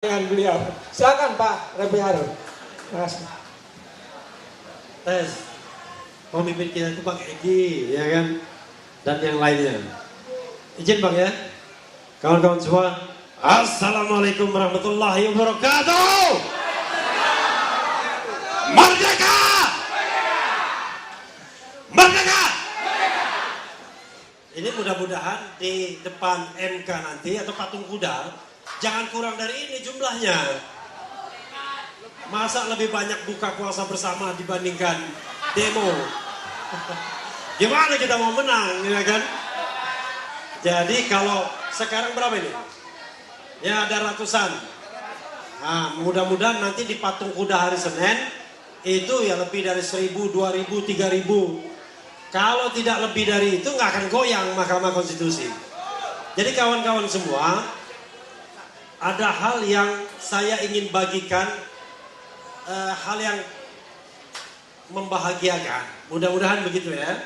dengan beliau. Silakan Pak Refli Harun. Terima kasih. Tes, pemimpin kita itu Bang Egi, ya kan, dan yang lainnya. Izin Bang ya, kawan-kawan semua. Assalamualaikum warahmatullahi wabarakatuh. Merdeka! Merdeka! Ini mudah-mudahan di depan MK nanti atau patung kuda jangan kurang dari ini jumlahnya. Masa lebih banyak buka puasa bersama dibandingkan demo? Gimana kita mau menang, ya kan? Jadi kalau sekarang berapa ini? Ya ada ratusan. Nah, mudah-mudahan nanti di patung kuda hari Senin itu ya lebih dari 1.000, 2.000, 3.000. Kalau tidak lebih dari itu nggak akan goyang Mahkamah Konstitusi. Jadi kawan-kawan semua, ada hal yang saya ingin bagikan, hal yang membahagiakan. Mudah-mudahan begitu ya.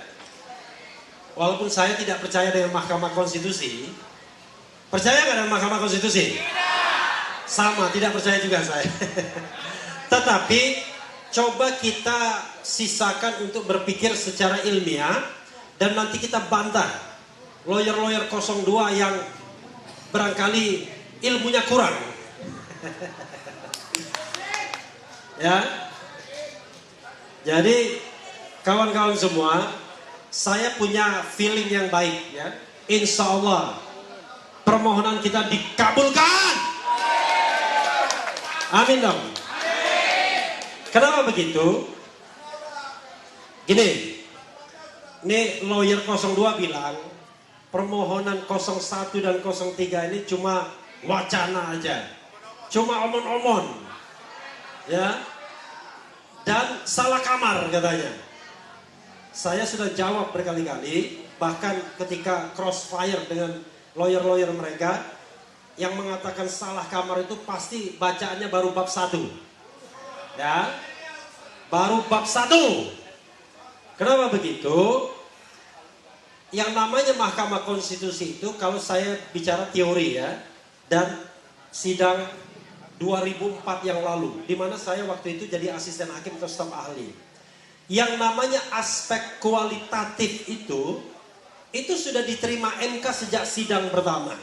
Walaupun saya tidak percaya dengan Mahkamah Konstitusi. Percaya nggak dengan Mahkamah Konstitusi? Tidak. Sama, tidak percaya juga saya. Tetapi coba kita sisakan untuk berpikir secara ilmiah dan nanti kita bantah lawyer-lawyer 02 yang barangkali ilmunya kurang. Ya. Jadi kawan-kawan semua, saya punya feeling yang baik ya. Insya Allah permohonan kita dikabulkan. Amin dong. Kenapa begitu? Gini, ini lawyer 02 bilang permohonan 01 dan 03 ini cuma wacana aja, cuma omon-omon, ya, dan salah kamar katanya. Saya sudah jawab berkali-kali, bahkan ketika crossfire dengan lawyer-lawyer mereka yang mengatakan salah kamar itu pasti bacaannya baru bab 1, ya, baru bab 1. Kenapa begitu? Yang namanya Mahkamah Konstitusi itu, kalau saya bicara teori ya, dan sidang 2004 yang lalu, di mana saya waktu itu jadi asisten hakim atau staf ahli. Yang namanya aspek kualitatif itu sudah diterima MK sejak sidang pertama.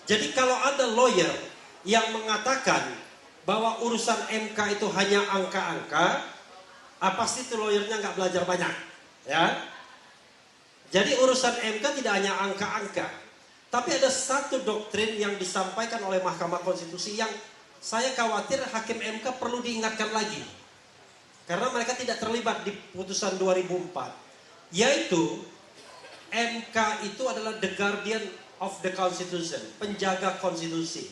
Jadi kalau ada lawyer yang mengatakan bahwa urusan MK itu hanya angka-angka, pasti itu lawyernya nggak belajar banyak, ya. Jadi urusan MK tidak hanya angka-angka, tapi ada satu doktrin yang disampaikan oleh Mahkamah Konstitusi yang saya khawatir hakim MK perlu diingatkan lagi. Karena mereka tidak terlibat di putusan 2004. Yaitu MK itu adalah the guardian of the constitution, penjaga konstitusi.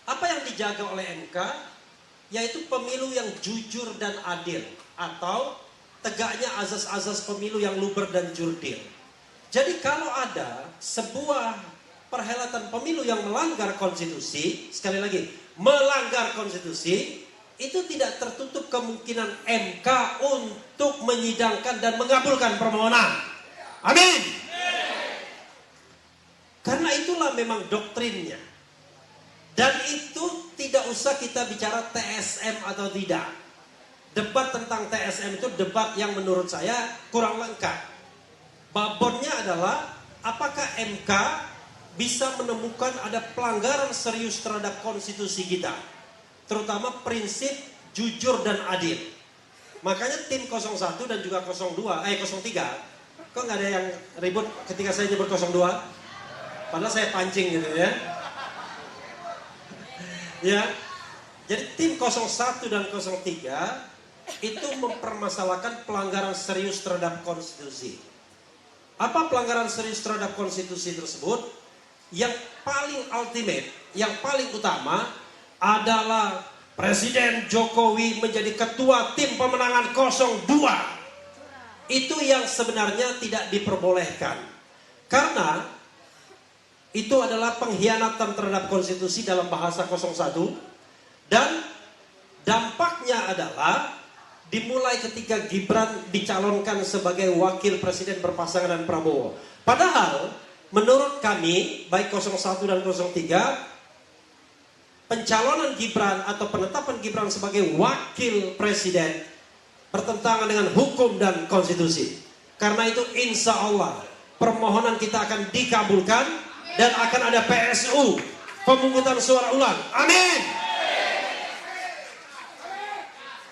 Apa yang dijaga oleh MK? Yaitu pemilu yang jujur dan adil, atau tegaknya azas-azas pemilu yang luber dan jurdil. Jadi kalau ada sebuah perhelatan pemilu yang melanggar konstitusi, sekali lagi, melanggar konstitusi, itu tidak tertutup kemungkinan MK untuk menyidangkan dan mengabulkan permohonan. Amin. Karena itulah memang doktrinnya. Dan itu tidak usah kita bicara TSM atau tidak. Debat tentang TSM itu debat yang menurut saya kurang lengkap. Babonnya adalah apakah MK bisa menemukan ada pelanggaran serius terhadap konstitusi kita, terutama prinsip jujur dan adil. Makanya tim 01 dan juga 03, kok nggak ada yang ribut ketika saya nyebut 02? Padahal saya pancing gitu ya. Ya, jadi tim 01 dan 03 itu mempermasalahkan pelanggaran serius terhadap konstitusi. Apa pelanggaran serius terhadap konstitusi tersebut? Yang paling ultimate, yang paling utama adalah Presiden Jokowi menjadi ketua tim pemenangan 02. Itu yang sebenarnya tidak diperbolehkan. Karena itu adalah pengkhianatan terhadap konstitusi dalam bahasa 01. Dan dampaknya adalah dimulai ketika Gibran dicalonkan sebagai wakil presiden berpasangan dengan Prabowo. Padahal menurut kami, baik 01 dan 03, pencalonan Gibran atau penetapan Gibran sebagai wakil presiden bertentangan dengan hukum dan konstitusi. Karena itu insya Allah permohonan kita akan dikabulkan dan akan ada PSU, pemungutan suara ulang. Amin.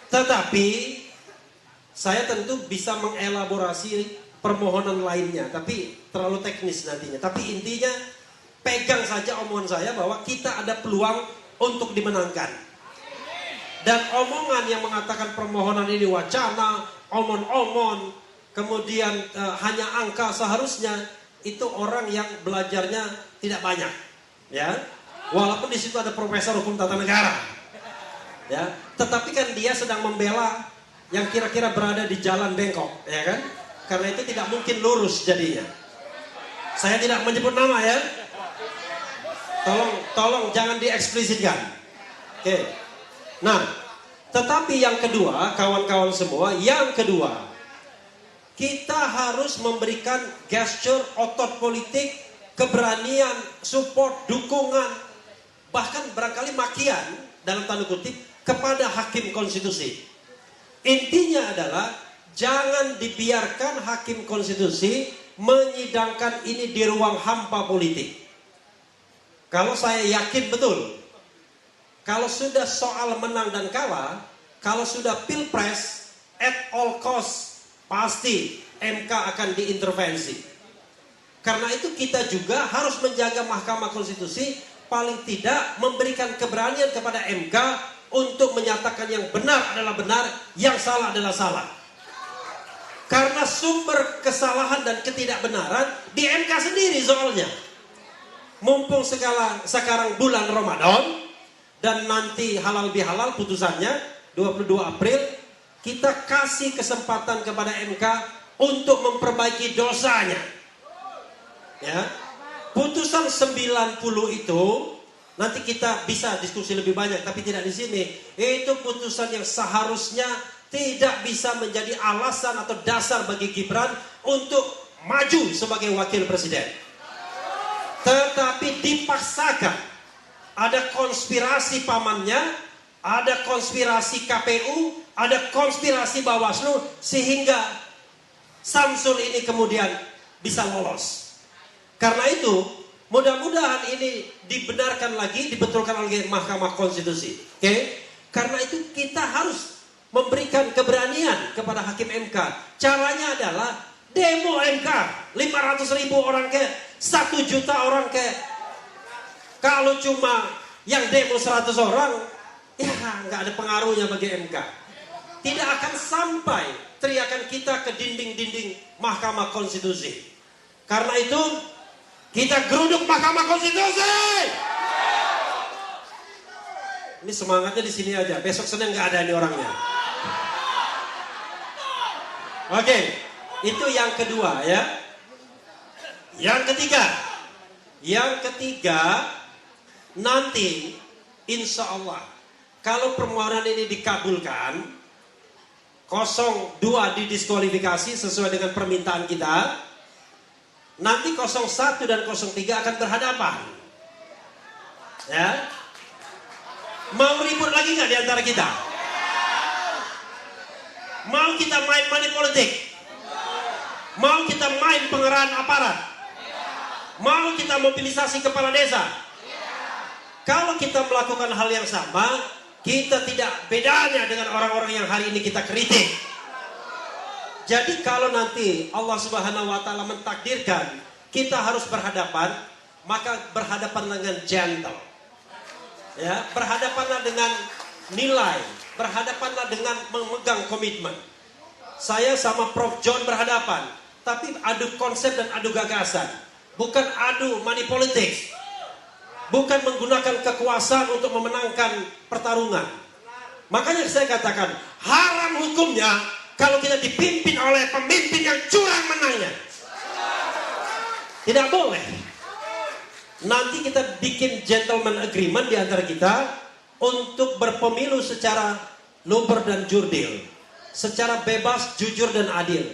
Tetapi saya tentu bisa mengelaborasi permohonan lainnya, tapi terlalu teknis nantinya. Tapi intinya pegang saja omongan saya bahwa kita ada peluang untuk dimenangkan. Dan omongan yang mengatakan permohonan ini wacana, omon-omon, kemudian hanya angka, seharusnya itu orang yang belajarnya tidak banyak, ya. Walaupun di situ ada profesor hukum tata negara, ya. Tetapi kan dia sedang membela yang kira-kira berada di jalan bengkok, ya kan? Karena itu tidak mungkin lurus jadinya. Saya tidak menyebut nama ya. Tolong jangan dieksplisitkan. Oke. Nah, tetapi yang kedua, kawan-kawan semua, yang kedua, kita harus memberikan gesture otot politik, keberanian, support, dukungan, bahkan barangkali makian dalam tanda kutip kepada hakim konstitusi. Intinya adalah jangan dibiarkan hakim konstitusi menyidangkan ini di ruang hampa politik. Kalau saya yakin betul, kalau sudah soal menang dan kalah, kalau sudah pilpres, at all cost, pasti MK akan diintervensi. Karena itu kita juga harus menjaga Mahkamah Konstitusi, paling tidak memberikan keberanian kepada MK untuk menyatakan yang benar adalah benar, yang salah adalah salah. Karena sumber kesalahan dan ketidakbenaran di MK sendiri soalnya. Mumpung sekarang bulan Ramadan dan nanti halal bihalal putusannya 22 April, kita kasih kesempatan kepada MK untuk memperbaiki dosanya. Ya. Putusan 90 itu nanti kita bisa diskusi lebih banyak, tapi tidak di sini. Itu putusan yang seharusnya tidak bisa menjadi alasan atau dasar bagi Gibran untuk maju sebagai wakil presiden. Tetapi dipaksakan. Ada konspirasi pamannya, ada konspirasi KPU, ada konspirasi Bawaslu, sehingga Samsul ini kemudian bisa lolos. Karena itu mudah-mudahan ini dibenarkan lagi, dibetulkan oleh Mahkamah Konstitusi. Oke? Karena itu kita harus memberikan keberanian kepada hakim MK. Caranya adalah demo MK, 500.000 orang ke 1 juta orang ke. Kalau cuma yang demo 100 orang, ya nggak ada pengaruhnya bagi MK. Tidak akan sampai teriakan kita ke dinding-dinding Mahkamah Konstitusi. Karena itu kita geruduk Mahkamah Konstitusi. Ini semangatnya di sini aja. Besok Senin nggak ada ini orangnya. Oke, itu yang kedua ya. Yang ketiga, nanti insya Allah kalau permohonan ini dikabulkan, 02 didiskualifikasi sesuai dengan permintaan kita, nanti 01 dan 03 akan berhadapan. Ya, mau ribut lagi nggak di antara kita? Mau kita main money politik? Mau kita main pengerahan aparat? Mau kita mobilisasi kepala desa? Kalau kita melakukan hal yang sama, kita tidak bedanya dengan orang-orang yang hari ini kita kritik. Jadi kalau nanti Allah Subhanahu wa Ta'ala mentakdirkan kita harus berhadapan, maka berhadapan dengan gentle. Ya, berhadapanlah dengan nilai, berhadapanlah dengan memegang komitmen. Saya sama Prof John berhadapan, tapi adu konsep dan adu gagasan. Bukan adu money politics. Bukan menggunakan kekuasaan untuk memenangkan pertarungan. Makanya saya katakan, haram hukumnya kalau kita dipimpin oleh pemimpin yang curang menangnya. Tidak boleh. Nanti kita bikin gentleman agreement di antara kita untuk berpemilu secara luber dan jurdil. Secara bebas, jujur dan adil.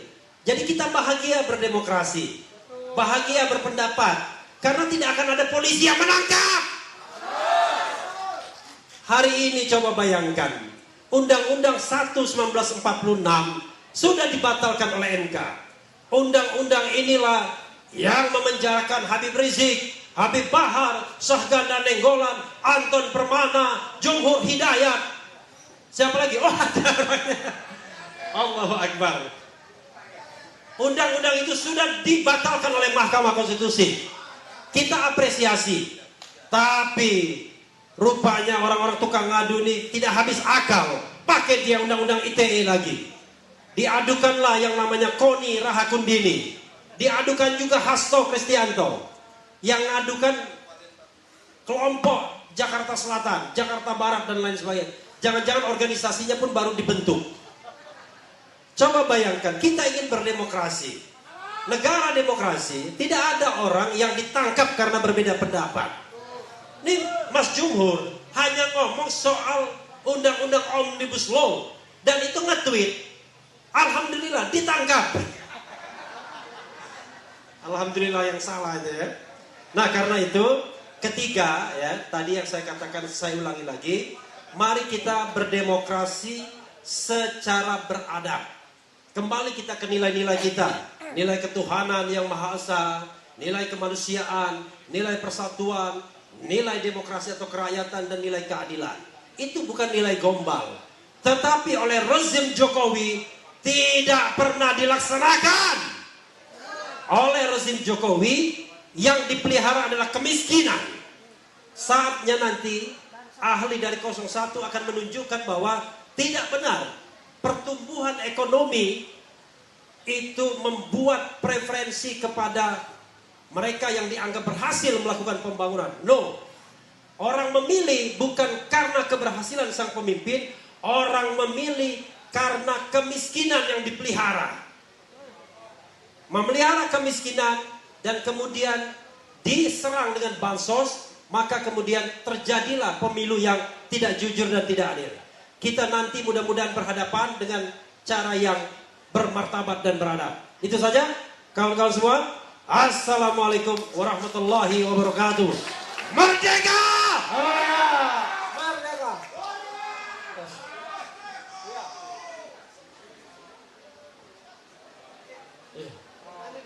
Jadi kita bahagia berdemokrasi. Bahagia berpendapat. Karena tidak akan ada polisi yang menangkap. Hari ini coba bayangkan, Undang-Undang 1 1946 sudah dibatalkan oleh MK. Undang-undang inilah yang memenjarakan Habib Rizik, Habib Bahar, Syahganda Nenggolan, Anton Permana, Jumhur Hidayat. Siapa lagi? Oh, ada. Allahu Akbar. Undang-undang itu sudah dibatalkan oleh Mahkamah Konstitusi. Kita apresiasi. Tapi rupanya orang-orang tukang ngadu ini tidak habis akal. Pakai dia undang-undang ITE lagi. Diadukanlah yang namanya Koni Rahakundini. Diadukan juga Hasto Kristianto. Yang ngadukan kelompok Jakarta Selatan, Jakarta Barat dan lain sebagainya. Jangan-jangan organisasinya pun baru dibentuk. Coba bayangkan, kita ingin berdemokrasi. Negara demokrasi, tidak ada orang yang ditangkap karena berbeda pendapat. Nih Mas Jumhur hanya ngomong soal undang-undang Omnibus Law dan itu nge-tweet, alhamdulillah ditangkap. Alhamdulillah yang salah itu ya. Nah karena itu ketiga ya, tadi yang saya katakan saya ulangi lagi, mari kita berdemokrasi secara beradab. Kembali kita ke nilai-nilai kita, nilai ketuhanan yang Maha Esa, nilai kemanusiaan, nilai persatuan, nilai demokrasi atau kerakyatan dan nilai keadilan. Itu bukan nilai gombal. Tetapi oleh rezim Jokowi tidak pernah dilaksanakan. Oleh rezim Jokowi yang dipelihara adalah kemiskinan. Saatnya nanti ahli dari 01 akan menunjukkan bahwa tidak benar pertumbuhan ekonomi itu membuat preferensi kepada mereka yang dianggap berhasil melakukan pembangunan. No. Orang memilih bukan karena keberhasilan sang pemimpin, orang memilih karena kemiskinan yang dipelihara. Memelihara kemiskinan dan kemudian diserang dengan bansos, maka kemudian terjadilah pemilu yang tidak jujur dan tidak adil. Kita nanti mudah-mudahan berhadapan dengan cara yang bermartabat dan beradab. Itu saja kawan-kawan semua. Assalamualaikum warahmatullahi wabarakatuh. Merdeka! Merdeka!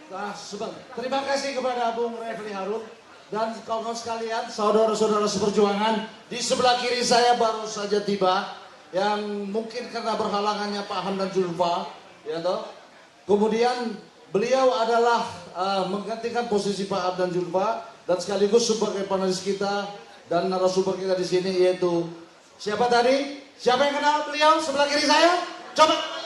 Nah, terima kasih kepada Bung Refli Harun dan kawan-kawan sekalian, saudara-saudara seperjuangan. Di sebelah kiri saya baru saja tiba, yang mungkin karena berhalangannya Pak Hamdan Zulfa, ya toh. Kemudian beliau adalah menggantikan posisi Pak Hamdan Zulfa dan sekaligus sebagai panelis kita dan narasumber kita di sini, yaitu siapa tadi? Siapa yang kenal beliau sebelah kiri saya? Coba.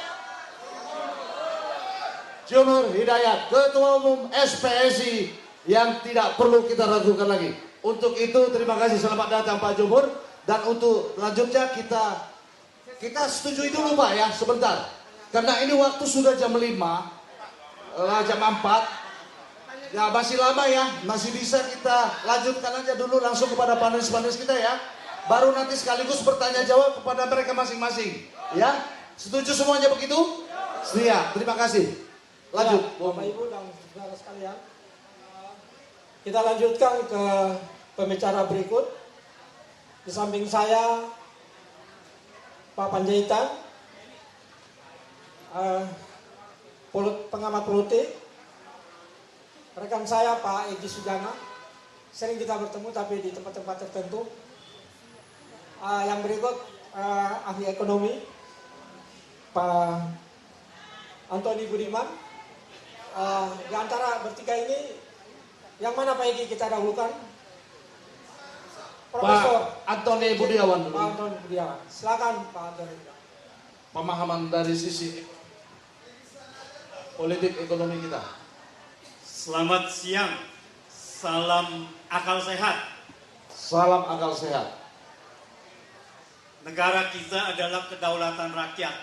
Jumhur Hidayat, Ketua Umum SPSI yang tidak perlu kita ragukan lagi. Untuk itu terima kasih, selamat datang Pak Jumhur. Dan untuk lanjutnya kita setujui dulu Pak ya sebentar. Karena ini waktu sudah jam 5, jam 4. Ya masih lama ya, masih bisa kita lanjutkan aja dulu langsung kepada panelis-panelis kita ya. Baru nanti sekaligus bertanya jawab kepada mereka masing-masing. Ya, setuju semuanya begitu? Setia, terima kasih. Lanjut. Ya, Bapak Ibu dan saudara sekalian, kita lanjutkan ke pembicara berikut. Di samping saya Pak Panjaitan, pengamat politik. Rekan saya Pak Egy Sujana, sering kita bertemu tapi di tempat-tempat tertentu. Yang berikut ahli ekonomi Pak Antoni Budiman. Di antara bertiga ini, yang mana Pak Egy kita dahulukan? Profesor Pak Antoni Budiawan dulu. Pak Antoni Budiawan. Silakan Pak Antoni. Pemahaman dari sisi politik ekonomi kita. Selamat siang, salam akal sehat. Salam akal sehat. Negara kita adalah kedaulatan rakyat,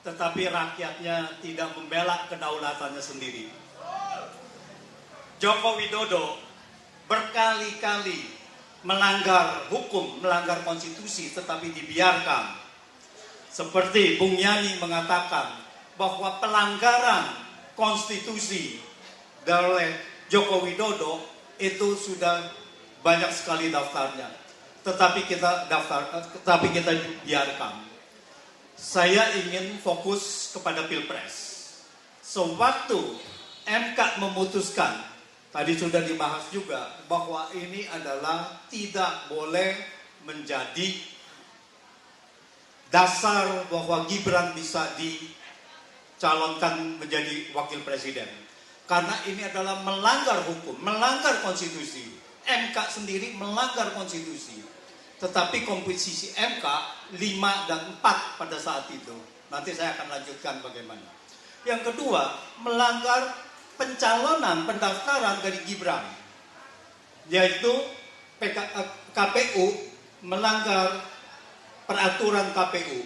tetapi rakyatnya tidak membela kedaulatannya sendiri. Joko Widodo berkali-kali melanggar hukum, melanggar konstitusi, tetapi dibiarkan. Seperti Bung Yani mengatakan bahwa pelanggaran konstitusi oleh Joko Widodo itu sudah banyak sekali daftarnya. tetapi kita biarkan. Saya ingin fokus kepada Pilpres. Sewaktu MK memutuskan, tadi sudah dibahas juga, bahwa ini adalah tidak boleh menjadi dasar bahwa Gibran bisa dicalonkan menjadi wakil presiden. Karena ini adalah melanggar hukum, melanggar konstitusi. MK sendiri melanggar konstitusi. Tetapi komposisi MK 5 dan 4 pada saat itu. Nanti saya akan lanjutkan bagaimana. Yang kedua, melanggar pencalonan pendaftaran dari Gibran. Yaitu KPU melanggar peraturan KPU.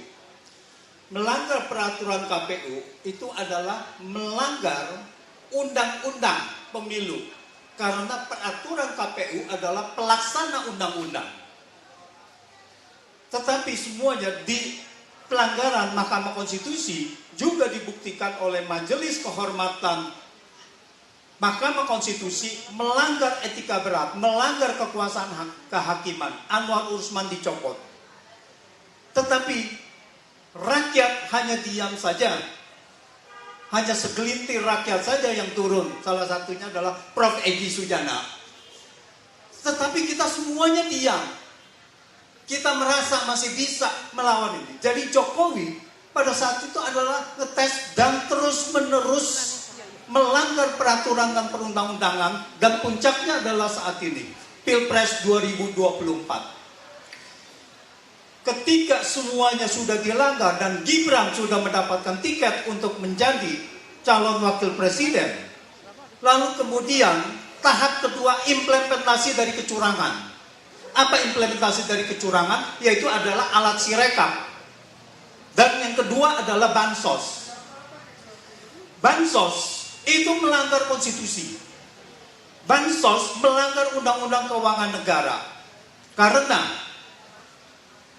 Melanggar peraturan KPU itu adalah melanggar undang-undang pemilu. Karena peraturan KPU adalah pelaksana undang-undang. Tetapi semuanya di pelanggaran Mahkamah Konstitusi juga dibuktikan oleh Majelis Kehormatan Mahkamah Konstitusi melanggar etika berat, melanggar kekuasaan kehakiman. Anwar Usman dicopot. Tetapi rakyat hanya diam saja. Hanya segelintir rakyat saja yang turun. Salah satunya adalah Prof. Egy Sujana. Tetapi kita semuanya diam. Kita merasa masih bisa melawan ini. Jadi Jokowi pada saat itu adalah ngetes dan terus-menerus melanggar peraturan dan perundang-undangan. Dan puncaknya adalah saat ini. Pilpres 2024. Ketika semuanya sudah dilanggar dan Gibran sudah mendapatkan tiket untuk menjadi calon wakil presiden. Lalu kemudian tahap kedua implementasi dari kecurangan. Apa implementasi dari kecurangan? Yaitu adalah alat sirekap. Dan yang kedua adalah bansos. Bansos itu melanggar konstitusi. Bansos melanggar undang-undang keuangan negara. Karena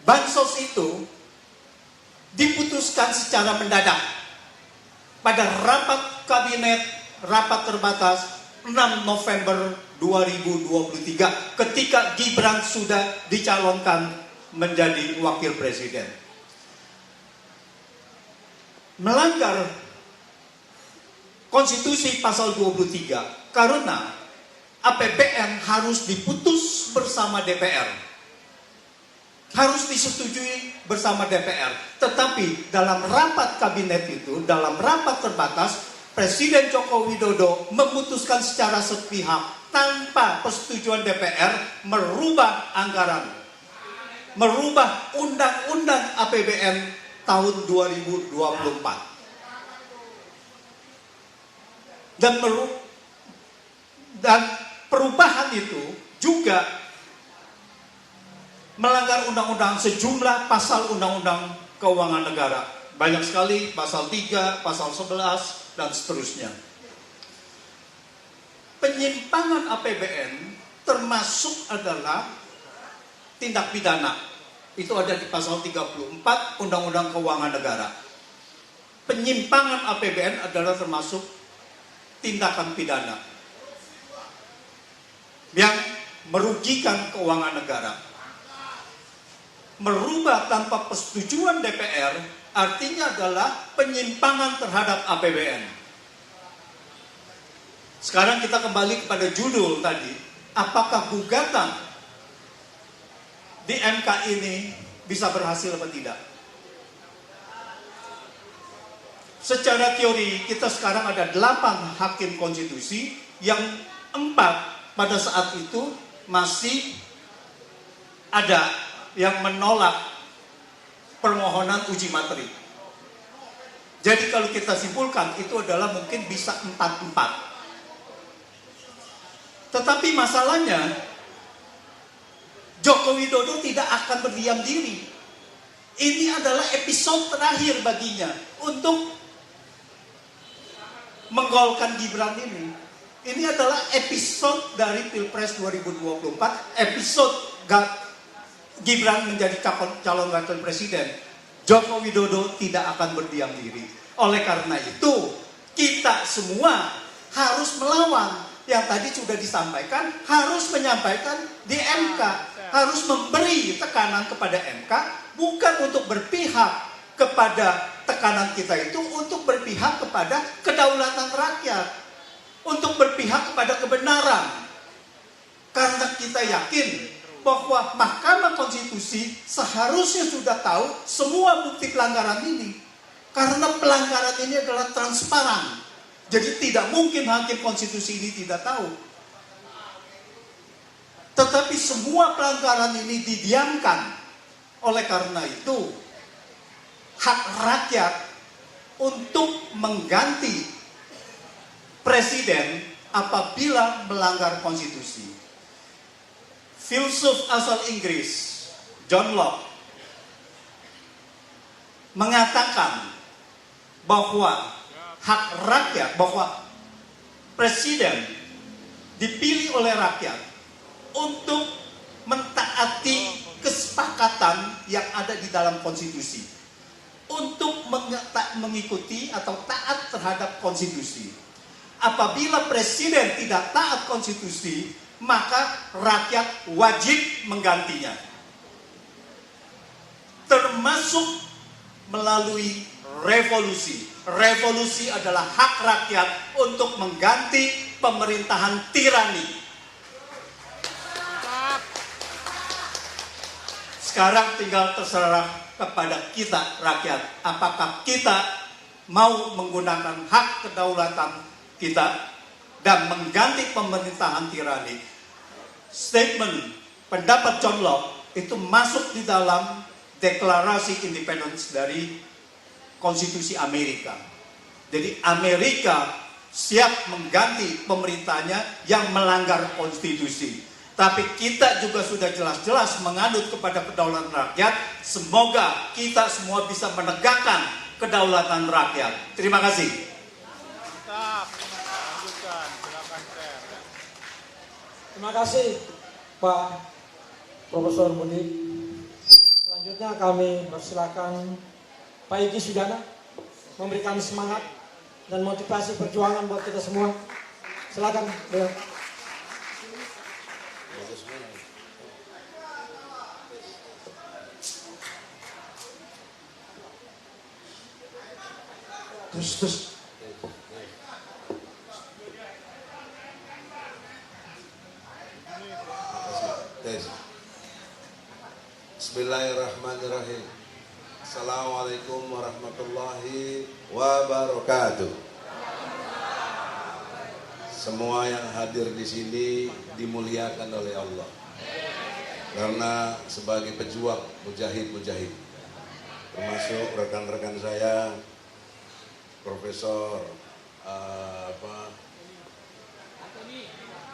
bansos itu diputuskan secara mendadak pada rapat kabinet, rapat terbatas 6 November 2023 ketika Gibran sudah dicalonkan menjadi wakil presiden. Melanggar konstitusi pasal 23 karena APBN harus diputus bersama DPR. Harus disetujui bersama DPR. Tetapi dalam rapat kabinet itu, dalam rapat terbatas, Presiden Joko Widodo memutuskan secara sepihak tanpa persetujuan DPR merubah anggaran. Merubah undang-undang APBN tahun 2024. Dan perubahan itu juga melanggar undang-undang sejumlah pasal undang-undang keuangan negara. Banyak sekali, pasal 3, pasal 11, dan seterusnya. Penyimpangan APBN termasuk adalah tindak pidana. Itu ada di pasal 34 Undang-Undang Keuangan Negara. Penyimpangan APBN adalah termasuk tindakan pidana yang merugikan keuangan negara. Merubah tanpa persetujuan DPR artinya adalah penyimpangan terhadap APBN. Sekarang kita kembali kepada judul tadi. Apakah gugatan di MK ini bisa berhasil atau tidak? Secara teori kita sekarang ada 8 hakim konstitusi yang 4 pada saat itu masih ada yang menolak permohonan uji materi. Jadi kalau kita simpulkan itu adalah mungkin bisa 4-4. Tetapi masalahnya Joko Widodo tidak akan berdiam diri. Ini adalah episode terakhir baginya untuk menggolkan Gibran ini. Ini adalah episode dari Pilpres 2024, episode Gibran menjadi calon wakil presiden. Joko Widodo tidak akan berdiam diri. Oleh karena itu, kita semua harus melawan. Yang tadi sudah disampaikan, harus menyampaikan di MK. harus memberi tekanan kepada MK, bukan untuk berpihak kepada tekanan kita itu, untuk berpihak kepada kedaulatan rakyat, untuk berpihak kepada kebenaran. Karena kita yakin bahwa Mahkamah Konstitusi seharusnya sudah tahu semua bukti pelanggaran ini. Karena pelanggaran ini adalah transparan. Jadi tidak mungkin hakim konstitusi ini tidak tahu. Tetapi semua pelanggaran ini didiamkan. Oleh karena itu, hak rakyat untuk mengganti presiden apabila melanggar konstitusi. Filsuf asal Inggris, John Locke, mengatakan bahwa hak rakyat, bahwa presiden dipilih oleh rakyat untuk mentaati kesepakatan yang ada di dalam konstitusi, untuk mengikuti atau taat terhadap konstitusi. Apabila presiden tidak taat konstitusi, maka rakyat wajib menggantinya, termasuk melalui revolusi. Revolusi adalah hak rakyat untuk mengganti pemerintahan tirani. Sekarang tinggal terserah kepada kita rakyat, apakah kita mau menggunakan hak kedaulatan kita dan mengganti pemerintahan tirani. Statement pendapat John Locke itu masuk di dalam deklarasi independence dari konstitusi Amerika. Jadi Amerika siap mengganti pemerintahnya yang melanggar konstitusi. Tapi kita juga sudah jelas-jelas menganut kepada kedaulatan rakyat. Semoga kita semua bisa menegakkan kedaulatan rakyat. Terima kasih. Terima kasih Pak Profesor Budi. Selanjutnya kami persilakan Pak Egy Sujana memberikan semangat dan motivasi perjuangan buat kita semua. Silakan beliau. Terus. Bismillahirrahmanirrahim. Assalamualaikum warahmatullahi wabarakatuh. Semua yang hadir di sini dimuliakan oleh Allah. Karena sebagai pejuang mujahid-mujahid, termasuk rekan-rekan saya, Profesor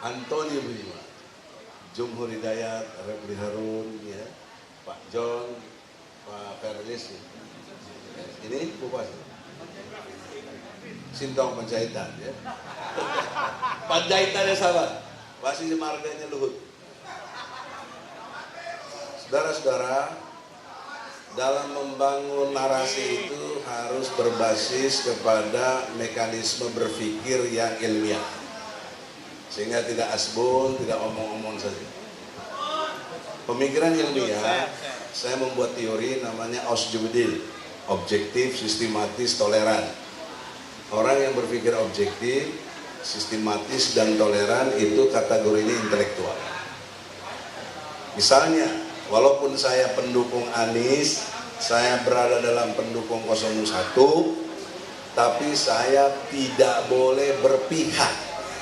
Antoni Budiman, Jumhur Hidayat, Refli Harun, ya, Pak John, Pak Ferlis, ini Bupati Sintong Panjaitan, ya. Panjaitannya sahabat, pasti marganya Luhut. Saudara-saudara, dalam membangun narasi itu harus berbasis kepada mekanisme berpikir yang ilmiah, sehingga tidak asbun, tidak omong-omong saja. Pemikiran ilmiah, saya membuat teori namanya Osjubdil, objektif, sistematis, toleran. Orang yang berpikir objektif, sistematis, dan toleran itu kategorinya intelektual. Misalnya, walaupun saya pendukung Anies, saya berada dalam pendukung 01, tapi saya tidak boleh berpihak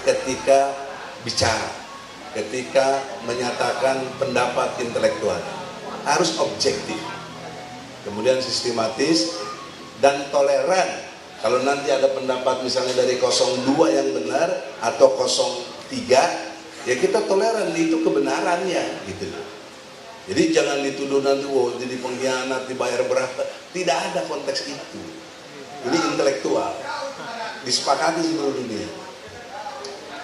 ketika bicara, ketika menyatakan pendapat intelektual. Harus objektif, kemudian sistematis dan toleran. Kalau nanti ada pendapat misalnya dari 02 yang benar atau 03, ya kita toleran, itu kebenarannya gitu. Jadi jangan dituduh nanti, wow, jadi pengkhianat, dibayar berapa. Tidak ada konteks itu. Ini intelektual, disepakati seluruh dunia.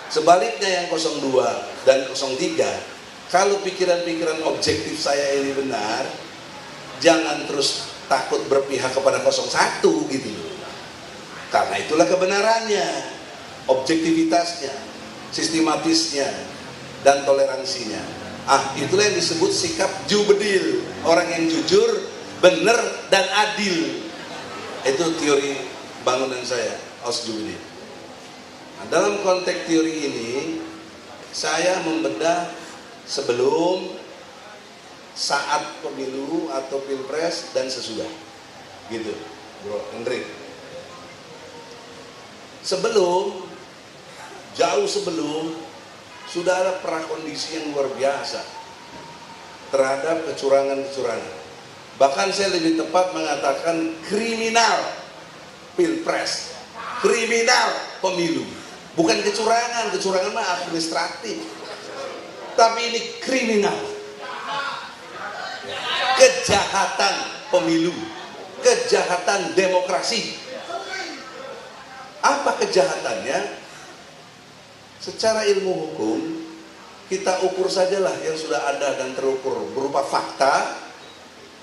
Sebaliknya yang 02 dan 03, kalau pikiran-pikiran objektif saya ini benar, jangan terus takut berpihak kepada 01 gitu. Karena itulah kebenarannya, objektivitasnya, sistematisnya, dan toleransinya. Itulah yang disebut sikap jubedil, orang yang jujur, benar dan adil. Itu teori bangunan saya, Aus Jubedil. Nah, dalam konteks teori ini, saya membedah sebelum, saat pemilu atau pilpres, dan sesudah. Gitu, Bro Hendrik. Sebelum, jauh sebelum, sudah ada prakondisi yang luar biasa terhadap kecurangan-kecurangan. Bahkan saya lebih tepat mengatakan kriminal pilpres, kriminal pemilu. Bukan kecurangan, kecurangan mah administratif. Tapi ini kriminal. Kejahatan pemilu, kejahatan demokrasi. Apa kejahatannya? Secara ilmu hukum, kita ukur sajalah yang sudah ada dan terukur berupa fakta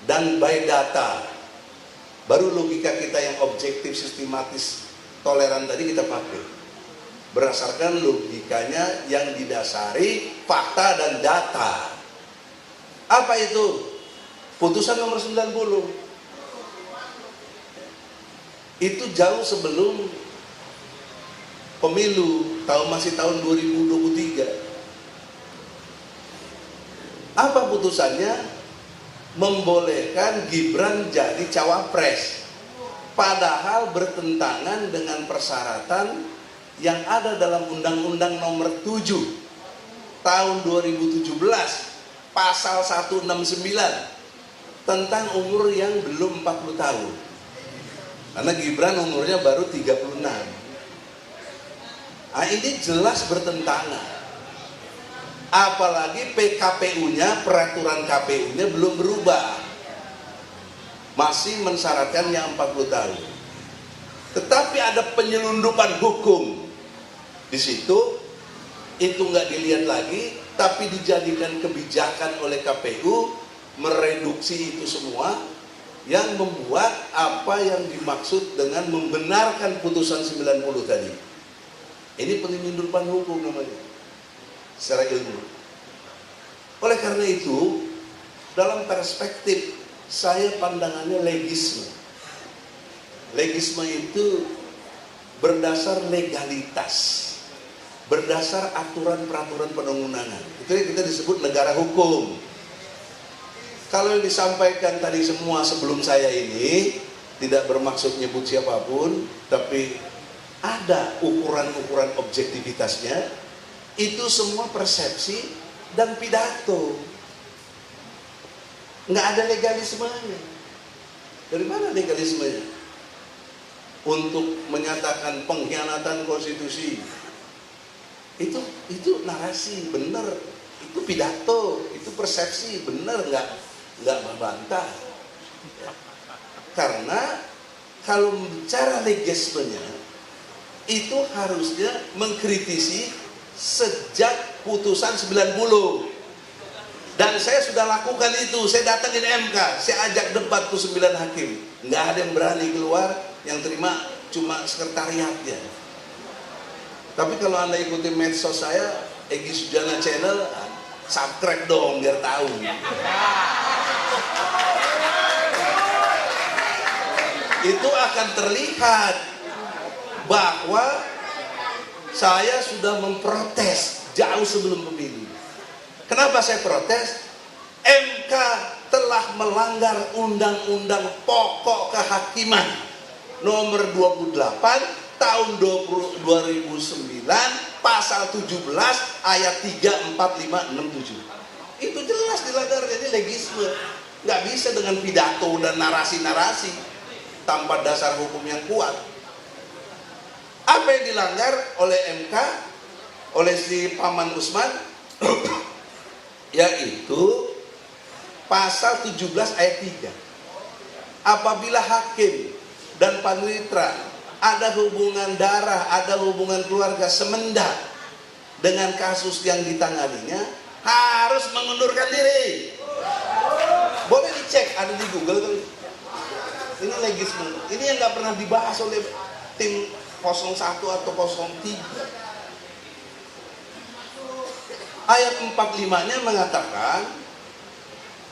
dan by data. Baru logika kita yang objektif, sistematis, toleran tadi kita pakai. Berdasarkan logikanya yang didasari fakta dan data. Apa itu? Putusan nomor 90. Itu jauh sebelum pemilu, masih tahun 2023. Apa putusannya? Membolehkan Gibran jadi cawapres, padahal bertentangan dengan persyaratan yang ada dalam Undang-Undang nomor 7 tahun 2017 pasal 169 tentang umur yang belum 40 tahun. Karena Gibran umurnya baru 36. Nah, ini jelas bertentangan. Apalagi PKPU-nya, peraturan KPU-nya belum berubah. Masih mensyaratkan yang 40 tahun. Tetapi ada penyelundupan hukum di situ. Itu nggak dilihat lagi, tapi dijadikan kebijakan oleh KPU mereduksi itu semua, yang membuat apa yang dimaksud dengan membenarkan putusan 90 tadi. Ini penyelundupan hukum namanya, secara ilmu. Oleh karena itu, dalam perspektif saya pandangannya legisme. Legisme itu berdasar legalitas, berdasar aturan peraturan perundang-undangan. Itu yang kita disebut negara hukum. Kalau yang disampaikan tadi semua sebelum saya ini tidak bermaksud nyebut siapapun, tapi ada ukuran-ukuran objektivitasnya. Itu semua persepsi dan pidato. Nggak ada legalismenya. Dari mana legalismenya? Untuk menyatakan pengkhianatan konstitusi. Itu narasi benar. Itu pidato, itu persepsi benar, nggak membantah. Karena kalau bicara legalismenya, itu harusnya mengkritisi sejak putusan 90. Dan saya sudah lakukan itu, saya datangin MK, saya ajak debat tuh 9 hakim. Nggak ada yang berani keluar, yang terima cuma sekretariatnya. Tapi kalau Anda ikuti medsos saya, Egy Sujana Channel, subscribe dong biar tahu. Itu akan terlihat bahwa saya sudah memprotes jauh sebelum pemilu. Kenapa saya protes? MK telah melanggar Undang-Undang Pokok Kehakiman nomor 28 tahun 2009 pasal 17 ayat 3, 4, 5, 6, 7. Itu jelas dilanggar. Jadi legisme nggak bisa dengan pidato dan narasi-narasi tanpa dasar hukum yang kuat. Apa yang dilanggar oleh MK, oleh si Paman Usman, yaitu pasal 17 ayat 3. Apabila hakim dan panlitra ada hubungan darah, ada hubungan keluarga semendat dengan kasus yang ditanganinya, harus mengundurkan diri. Boleh dicek, ada di Google kali. Ini legisme. Ini yang nggak pernah dibahas oleh tim 01 atau 03. Ayat 45-nya mengatakan,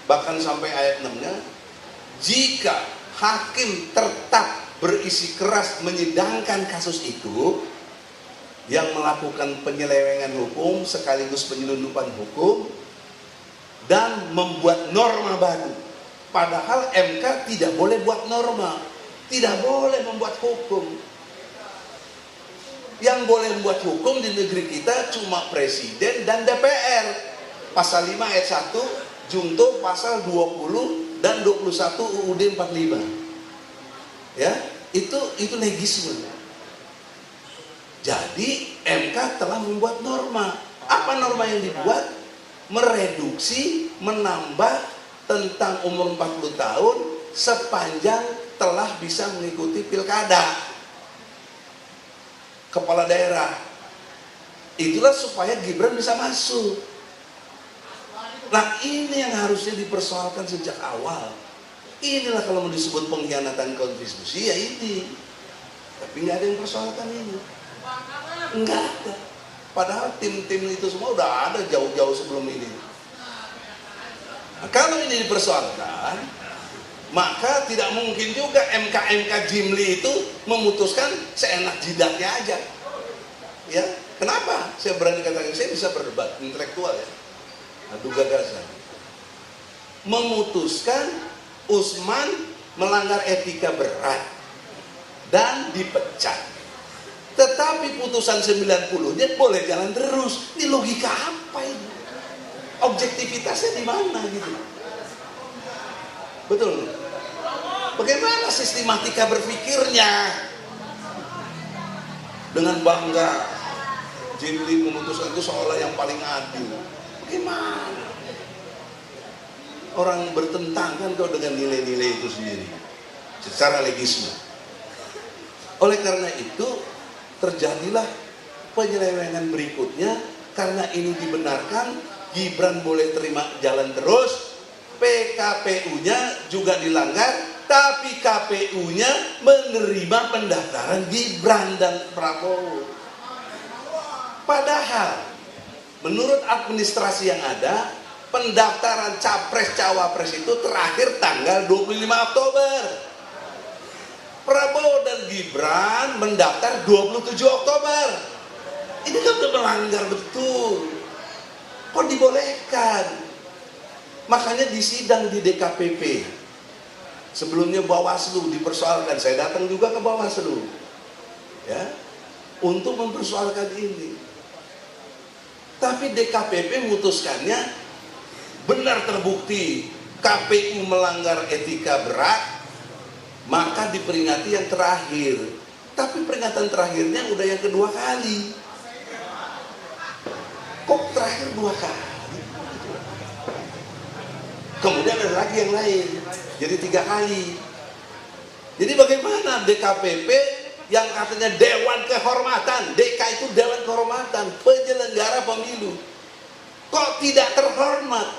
bahkan sampai ayat 6-nya, jika hakim tetap berisi keras menyidangkan kasus itu, yang melakukan penyelewengan hukum sekaligus penyelundupan hukum dan membuat norma baru. Padahal MK tidak boleh buat norma, tidak boleh membuat hukum. Yang boleh membuat hukum di negeri kita cuma presiden dan DPR. Pasal 5 ayat 1, junto pasal 20 dan 21 UUD 45. Ya, itu legisme. Jadi MK telah membuat norma. Apa norma yang dibuat? Mereduksi, menambah tentang umur 40 tahun sepanjang telah bisa mengikuti pilkada kepala daerah. Itulah supaya Gibran bisa masuk. Nah, ini yang harusnya dipersoalkan sejak awal. Inilah kalau mau disebut pengkhianatan konstitusi, ya ini. Tapi nggak ada yang persoalkan ini. Enggak ada. Padahal tim-tim itu semua udah ada jauh-jauh sebelum ini. Nah, kalau ini dipersoalkan, maka tidak mungkin juga MK Jimli itu memutuskan seenak jidatnya aja. Ya, kenapa? Saya berani katakan, saya bisa berdebat intelektual ya. Adu gagasan. Memutuskan Usman melanggar etika berat dan dipecat. Tetapi putusan 90-nya boleh jalan terus. Ini logika apa ini? Objektivitasnya di mana gitu? Betul. Bagaimana sistematika berpikirnya? Dengan bangga Jimli memutuskan itu seolah yang paling adil. Bagaimana? Orang bertentangan kok dengan nilai-nilai itu sendiri secara legisme. Oleh karena itu terjadilah penyelewengan berikutnya. Karena ini dibenarkan, Gibran boleh terima jalan terus, PKPU-nya juga dilanggar, tapi KPU-nya menerima pendaftaran Gibran dan Prabowo. Padahal menurut administrasi yang ada, pendaftaran capres-cawapres itu terakhir tanggal 25 Oktober. Prabowo dan Gibran mendaftar 27 Oktober. Ini kan udah melanggar betul. Kok dibolehkan? Makanya disidang di DKPP. Sebelumnya Bawaslu dipersoalkan. Saya datang juga ke Bawaslu. Ya, untuk mempersoalkan ini. Tapi DKPP memutuskannya benar terbukti KPU melanggar etika berat, maka diperingati yang terakhir. Tapi peringatan terakhirnya udah yang kedua kali. Kok terakhir 2 kali? Kemudian ada lagi yang lain, jadi 3 kali. Jadi bagaimana DKPP yang katanya Dewan Kehormatan, DK itu Dewan Kehormatan, penyelenggara pemilu, kok tidak terhormat?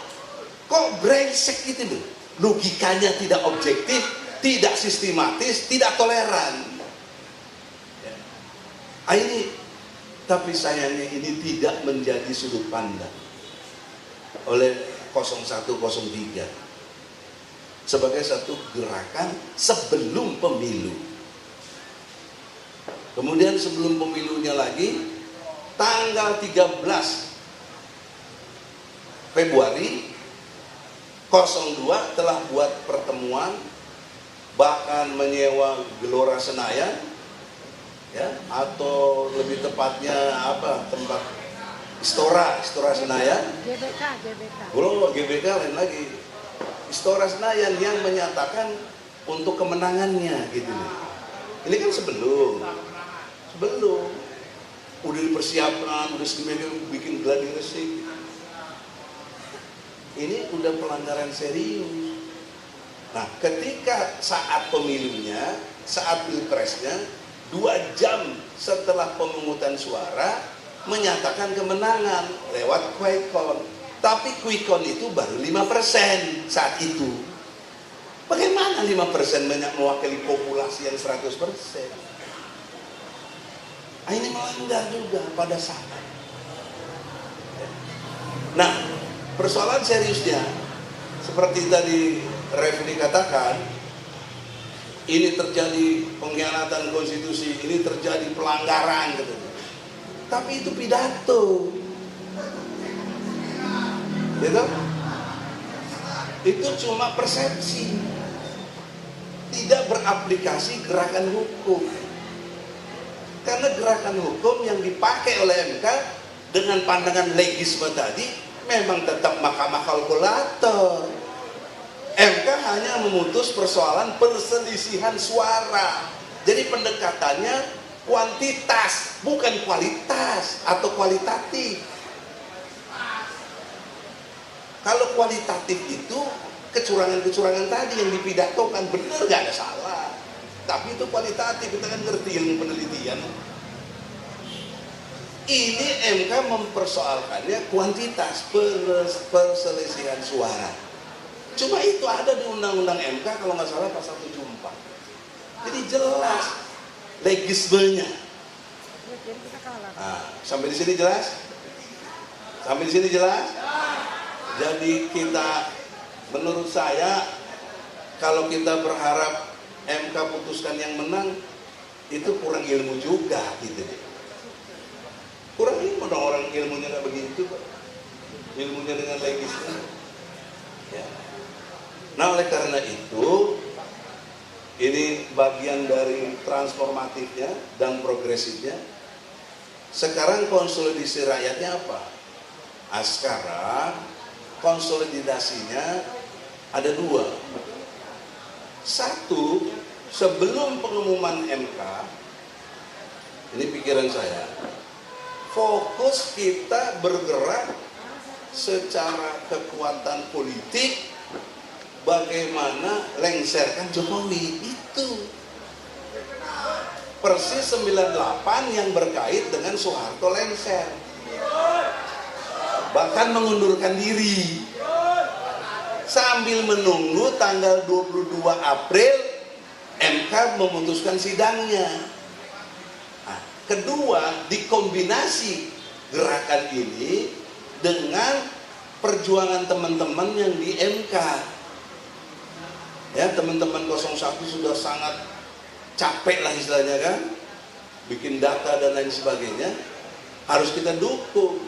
Kok brengsek gitu loh? Logikanya tidak objektif, tidak sistematis, tidak toleran. Ini, tapi sayangnya ini tidak menjadi sudut pandang oleh 0103 sebagai satu gerakan sebelum pemilu. Kemudian sebelum pemilunya lagi, tanggal 13 Februari 02 telah buat pertemuan, bahkan menyewa Gelora Senayan, ya, atau lebih tepatnya apa, tempat Istora Senayan. GBK lain lagi. Istora Senayan yang menyatakan untuk kemenangannya gitu. Ini kan sebelum udah dipersiapkan, udah sedemikian bikin gladi resik. Ini udah pelanggaran serius. Nah, ketika saat pemilunya, saat pilpresnya, 2 jam setelah pemungutan suara menyatakan kemenangan lewat quick count. Tapi quick count itu baru 5% saat itu. Bagaimana 5% banyak mewakili populasi yang 100%? Ini melanggar juga pada saat. Nah, persoalan seriusnya seperti tadi Refli katakan, ini terjadi pengkhianatan konstitusi, ini terjadi pelanggaran gitu. Tapi itu pidato. Gitu? Itu cuma persepsi. Tidak beraplikasi gerakan hukum. Karena gerakan hukum yang dipakai oleh MK dengan pandangan legisme tadi memang tetap mahkamah kalkulator. MK hanya memutus persoalan perselisihan suara. Jadi pendekatannya kuantitas, bukan kualitas atau kualitatif. Kalau kualitatif itu kecurangan-kecurangan tadi yang dipidatokan benar, gak ada salah. Tapi itu kualitatif, kita kan ngerti ilmu penelitian. Ini MK mempersoalkannya kuantitas perselisihan suara. Cuma itu ada di undang-undang MK kalau nggak salah pasal 74. Jadi jelas legismenya. Nah, sampai di sini jelas? Sampai di sini jelas? Jadi kita, menurut saya, kalau kita berharap MK putuskan yang menang, itu kurang ilmu juga gitu. Kurang ilmu dong, orang ilmunya nggak begitu. Ilmunya dengan legisme. Ya. Nah, oleh karena itu, ini bagian dari transformatifnya dan progresifnya. Sekarang konsolidasi rakyatnya apa? Nah, sekarang konsolidasinya ada dua. Satu, sebelum pengumuman MK, ini pikiran saya, fokus kita bergerak secara kekuatan politik, bagaimana lengserkan Jokowi. Itu persis 98 yang berkait dengan Soeharto lengser, bahkan mengundurkan diri sambil menunggu tanggal 22 April MK memutuskan sidangnya. Nah, kedua, dikombinasi gerakan ini dengan perjuangan teman-teman yang di MK. Ya, teman-teman 01 sudah sangat capek lah istilahnya kan, bikin data dan lain sebagainya, harus kita dukung.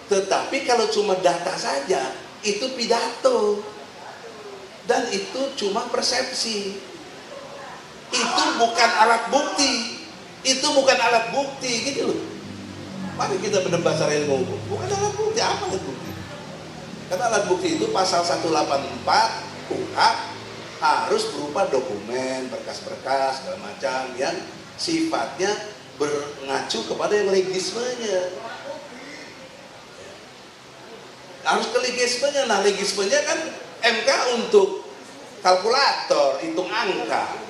Tetapi kalau cuma data saja, itu pidato dan itu cuma persepsi. Itu bukan alat bukti. Itu bukan alat bukti gitu loh. Mari kita berdebat secara ilmu. Bukan alat bukti, apa alat bukti? Karena alat bukti itu pasal 184 KUHP harus berupa dokumen, berkas-berkas, segala macam yang sifatnya mengacu kepada yang legismenya. Harus ke legismenya. Nah, legismenya kan MK untuk kalkulator, hitung angka.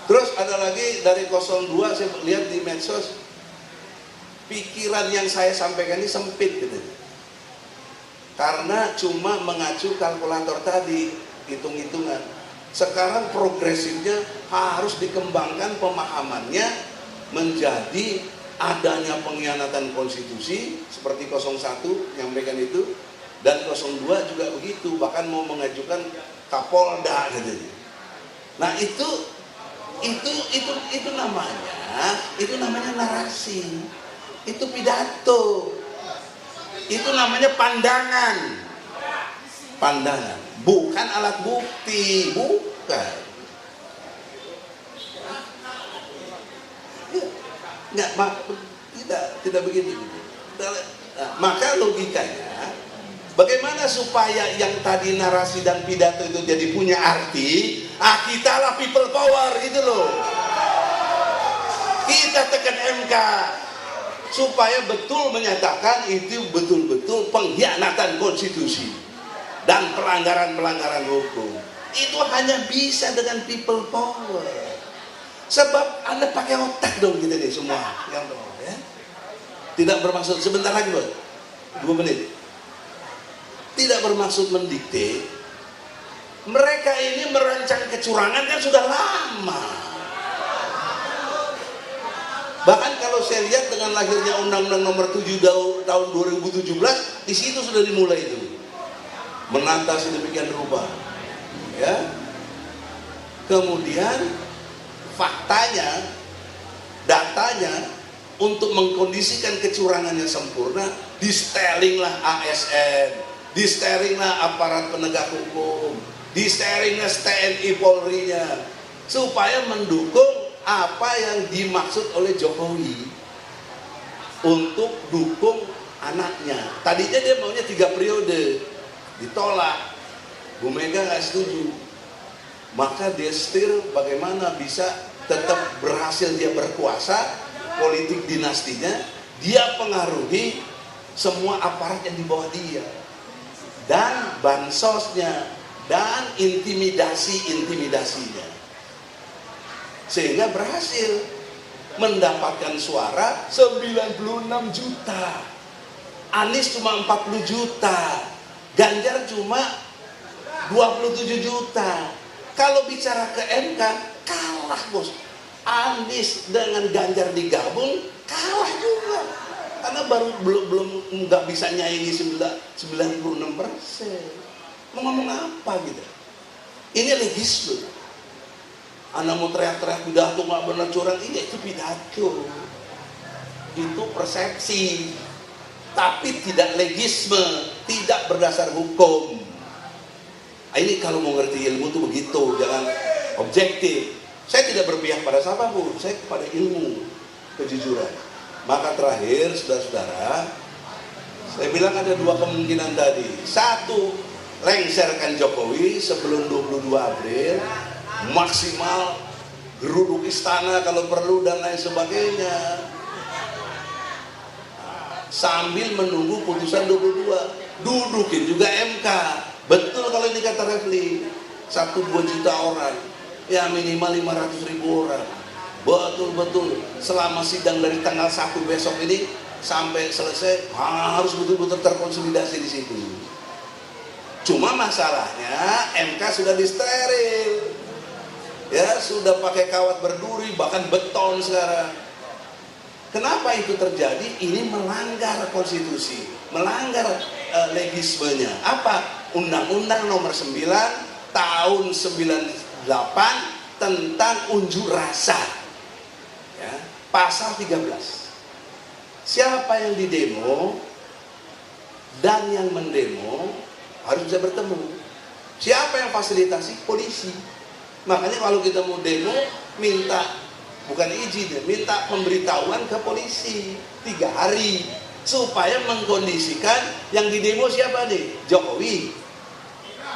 Terus ada lagi dari 02, saya lihat di medsos, pikiran yang saya sampaikan ini sempit gitu. Karena cuma mengacu kalkulator tadi, hitung-hitungan. Sekarang progresifnya harus dikembangkan pemahamannya menjadi adanya pengkhianatan konstitusi seperti 01 nyampaikan itu, dan 02 juga begitu, bahkan mau mengajukan Kapolda gitu. Nah, itu namanya narasi. Itu pidato. Itu namanya pandangan, bukan alat bukti, bukan. Tidak begitu. Nah, maka logikanya, bagaimana supaya yang tadi narasi dan pidato itu jadi punya arti? Kita lah people power gitu loh. Kita tekan MK supaya betul menyatakan itu betul-betul pengkhianatan konstitusi dan pelanggaran-pelanggaran hukum. Itu hanya bisa dengan people power. Sebab Anda pakai otak dong gitu deh semua. Yang ya. Tidak bermaksud, sebentar lagi Bos, 2 menit. Tidak bermaksud mendikte. Mereka ini merancang kecurangan kan sudah lama. Bahkan kalau saya lihat dengan lahirnya Undang-Undang Nomor 7 tahun 2017, di situ sudah dimulai itu menata sedemikian rupa. Ya. Kemudian faktanya, datanya untuk mengkondisikan kecurangan yang sempurna, di-sterilinglah ASN, di-sterilinglah aparat penegak hukum, di-sterilinglah TNI Polri-nya, supaya mendukung apa yang dimaksud oleh Jokowi untuk dukung anaknya. Tadinya dia maunya 3 periode, ditolak. Bu Mega nggak setuju. Maka dia setir bagaimana bisa tetap berhasil dia berkuasa, politik dinastinya, dia pengaruhi semua aparat yang di bawah dia. Dan bansosnya, dan intimidasinya. Sehingga berhasil mendapatkan suara 96 juta. Anies cuma 40 juta. Ganjar cuma 27 juta. Kalau bicara ke MK, kalah bos. Anies dengan Ganjar digabung, kalah juga. Karena belum nggak bisa nyaingi 96%. Mau ngomong apa gitu? Ini legisme. Anak mau teriak-teriak pidato nggak benar curang, ini itu pidato, itu persepsi, tapi tidak legisme, tidak berdasar hukum. Ini kalau mau ngerti ilmu tuh begitu, jangan objektif. Saya tidak berpihak pada siapapun, saya kepada ilmu, kejujuran. Maka terakhir, saudara-saudara, saya bilang ada 2 kemungkinan tadi. 1, lengserkan Jokowi sebelum 22 April. Maksimal geruduk istana kalau perlu dan lain sebagainya, sambil menunggu putusan 22. Dudukin juga MK. Betul kalau ini kata Refli, 1-2 juta orang, ya minimal 500.000 orang. Betul-betul selama sidang dari tanggal 1 besok ini sampai selesai harus betul-betul terkonsolidasi di situ. Cuma masalahnya MK sudah disteril. Ya, sudah pakai kawat berduri, bahkan beton sekarang. Kenapa itu terjadi? Ini melanggar konstitusi, melanggar legismenya. Apa? Undang-Undang Nomor 9 tahun 98 tentang unjuk rasa. Ya, pasal 13. Siapa yang didemo dan yang mendemo harus bisa bertemu. Siapa yang fasilitasi? Polisi. Makanya kalau kita mau demo, minta, bukan izin ya, minta pemberitahuan ke polisi 3 hari. Supaya mengkondisikan yang didemo siapa nih? Jokowi.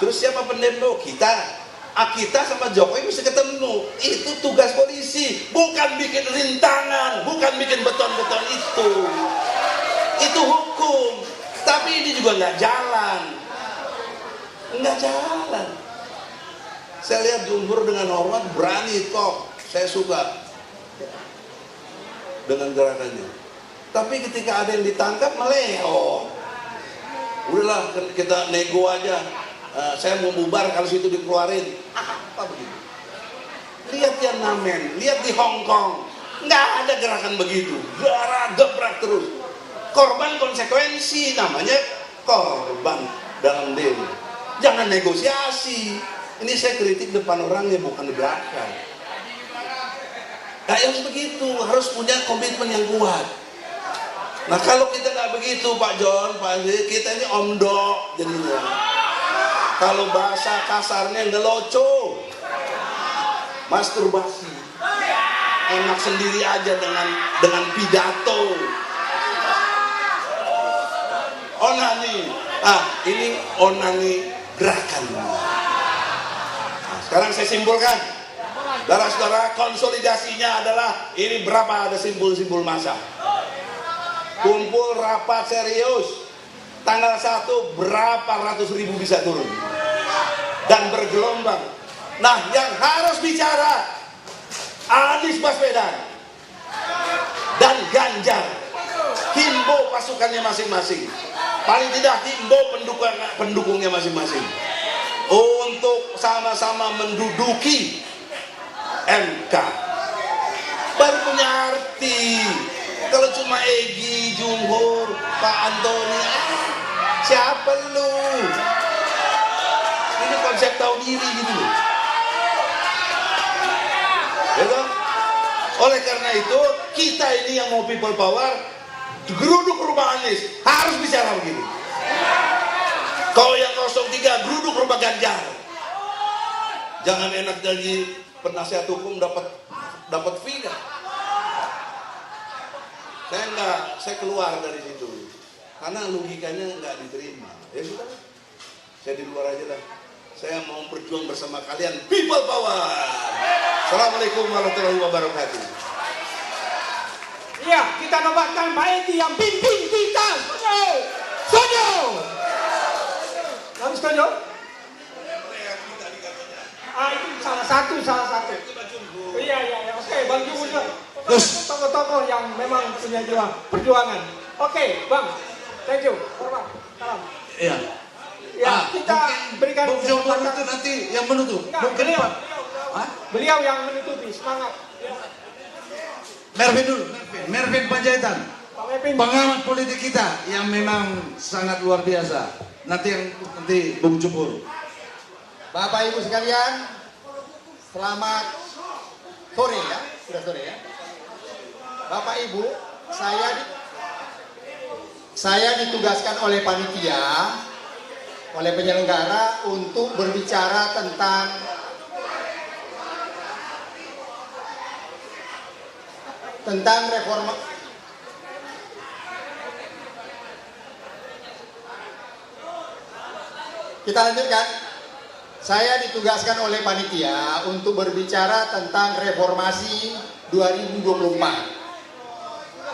Terus siapa pendemo? Kita. Kita sama Jokowi mesti ketemu. Itu tugas polisi. Bukan bikin rintangan, bukan bikin beton-beton itu. Itu hukum. Tapi ini juga nggak jalan. Nggak jalan. Saya lihat Jumhur dengan hormat berani kok, saya suka dengan gerakannya. Tapi ketika ada yang ditangkap meleo, udahlah kita nego aja. Saya mau bubar kalau situ dikeluarin. Apa begitu? Lihat Tiananmen, lihat di Hong Kong, nggak ada gerakan begitu. Gebrak terus. Korban konsekuensi, namanya korban dalam demo. Jangan negosiasi. Ini saya kritik depan orangnya, bukan di belakang. Nah, harus begitu, harus punya komitmen yang kuat. Nah, kalau kita nggak begitu, Pak John, Pak Andri, kita ini omdok jadinya. Kalau bahasa kasarnya ngeloco, masturbasi, enak sendiri aja dengan pidato. Onani, ini onani gerakan. Sekarang saya simpulkan, saudara-saudara, konsolidasinya adalah ini berapa ada simbol-simbol massa. Kumpul rapat serius, tanggal 1 berapa ratus ribu bisa turun dan bergelombang. Nah, yang harus bicara Anies Baswedan dan Ganjar, himbau pasukannya masing-masing. Paling tidak himbau pendukungnya masing-masing. Untuk sama-sama menduduki MK. baru punya arti. Kalau cuma Egy, Jumhur, Pak Antoni, siapa lu? Ini konsep tahu diri gitu loh. Ya kan? Oleh karena itu, kita ini yang mau people power, geruduk rumah Anies, harus bicara begini. Kau yang 03, geruduk rumah Ganjar. Jangan enak jadi penasihat hukum dapat fee. Saya keluar dari situ karena logikanya nggak diterima. Ya sudah, saya di luar aja lah. Saya mau berjuang bersama kalian, people power. Assalamualaikum warahmatullahi wabarakatuh. Iya, kita nobatkan Pak Egy yang pimpin kita. Setuju. Kamu setuju? Itu salah satu. Iya. Oke, Bang Jumhur juga. Tokoh-tokoh yang memang punya jiwa perjuangan. Oke, Bang. Thank you. Hormat. Salam. Iya. Ya, kita berikan Bung Jumhur itu nanti yang menutup. Enggak, Mungkin beliau. Pak. Hah? Beliau yang menutupi. Semangat. Mervin dulu. Mervin Panjaitan. Pak Mepin. Pengamat politik kita yang memang sangat luar biasa. Nanti Bung Jumhur. Bapak Ibu sekalian, selamat sore ya, sudah sore ya. Bapak Ibu, saya ditugaskan oleh panitia, oleh penyelenggara untuk berbicara tentang reforma. Kita lanjutkan. Saya ditugaskan oleh panitia untuk berbicara tentang reformasi 2024.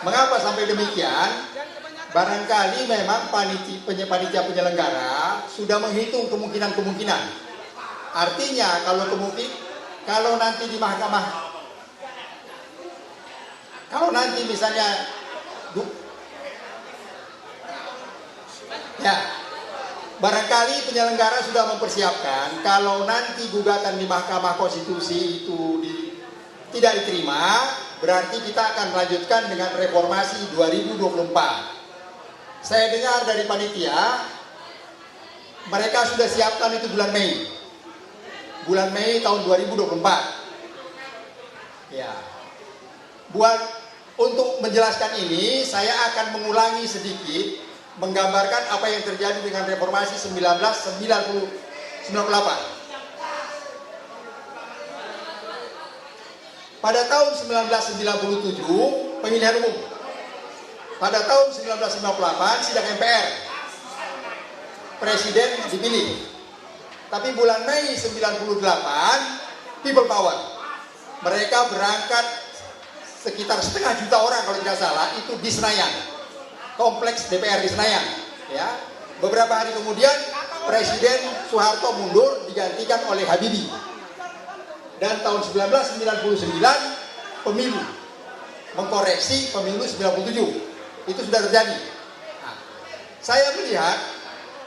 Mengapa sampai demikian? Barangkali memang panitia penyelenggara sudah menghitung kemungkinan-kemungkinan. Artinya kalau nanti di mahkamah, kalau nanti misalnya barangkali penyelenggara sudah mempersiapkan kalau nanti gugatan di Mahkamah Konstitusi itu tidak diterima, berarti kita akan melanjutkan dengan reformasi 2024. Saya dengar dari panitia, mereka sudah siapkan itu bulan Mei. Bulan Mei tahun 2024. Ya. Untuk menjelaskan ini, saya akan mengulangi sedikit menggambarkan apa yang terjadi dengan reformasi 1998. Pada tahun 1997 pemilihan umum. Pada tahun 1998 sidang MPR. Presiden dipilih. Tapi bulan Mei 98 people power. Mereka berangkat sekitar 1,5 juta orang kalau tidak salah itu di Senayan. Kompleks DPR di Senayan, ya. Beberapa hari kemudian Presiden Soeharto mundur digantikan oleh Habibie. Dan tahun 1999 pemilu mengkoreksi pemilu 97. Itu sudah terjadi. Nah, saya melihat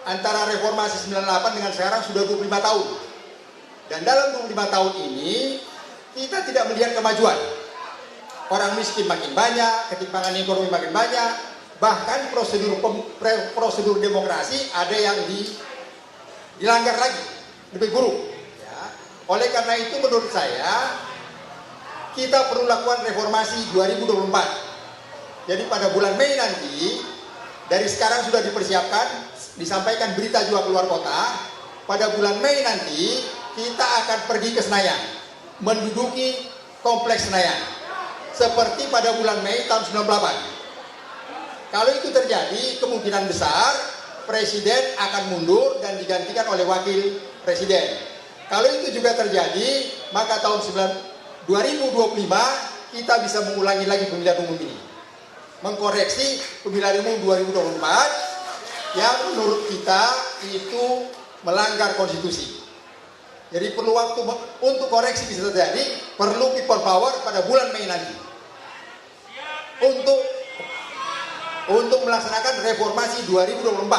antara reformasi 98 dengan sekarang sudah 25 tahun. Dan dalam 25 tahun ini kita tidak melihat kemajuan. Orang miskin makin banyak, ketimpangan ekonomi makin banyak. Bahkan prosedur demokrasi ada yang dilanggar lagi, lebih buruk. Ya. Oleh karena itu menurut saya kita perlu lakukan reformasi 2024. Jadi pada bulan Mei nanti dari sekarang sudah dipersiapkan, disampaikan berita juga keluar kota. Pada bulan Mei nanti kita akan pergi ke Senayan, menduduki kompleks Senayan, seperti pada bulan Mei tahun 98. Kalau itu terjadi, kemungkinan besar Presiden akan mundur dan digantikan oleh Wakil Presiden. Kalau itu juga terjadi, maka tahun 2025 kita bisa mengulangi lagi pemilihan umum ini. Mengkoreksi pemilihan umum 2024 yang menurut kita itu melanggar konstitusi. Jadi perlu waktu untuk koreksi bisa terjadi, perlu people power pada bulan Mei nanti. Untuk melaksanakan reformasi 2024.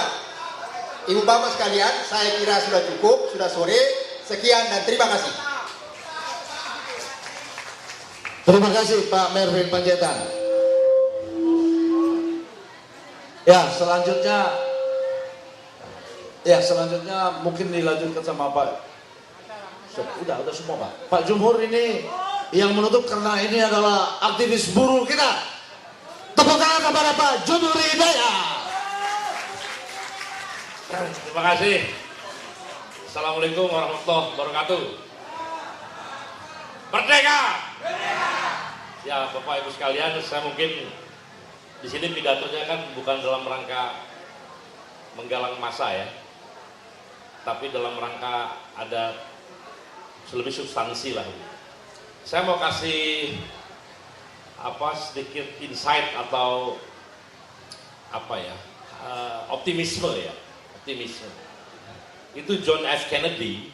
Ibu bapak sekalian, saya kira sudah cukup, sudah sore. Sekian dan terima kasih. Terima kasih Pak Mervin Panjaitan. Ya, selanjutnya mungkin dilanjutkan sama Pak. Udah semua Pak. Pak Jumhur ini yang menutup karena ini adalah aktivis buruh kita. Tepuk tangan kepada Pak Jumhur Hidayat. Terima kasih. Assalamualaikum warahmatullahi wabarakatuh. Merdeka! Ya, Bapak Ibu sekalian, saya mungkin di sini pidatonya kan bukan dalam rangka menggalang massa ya, tapi dalam rangka ada lebih substansi lah. Saya mau kasih sedikit insight atau optimisme ya, optimisme. Itu John F. Kennedy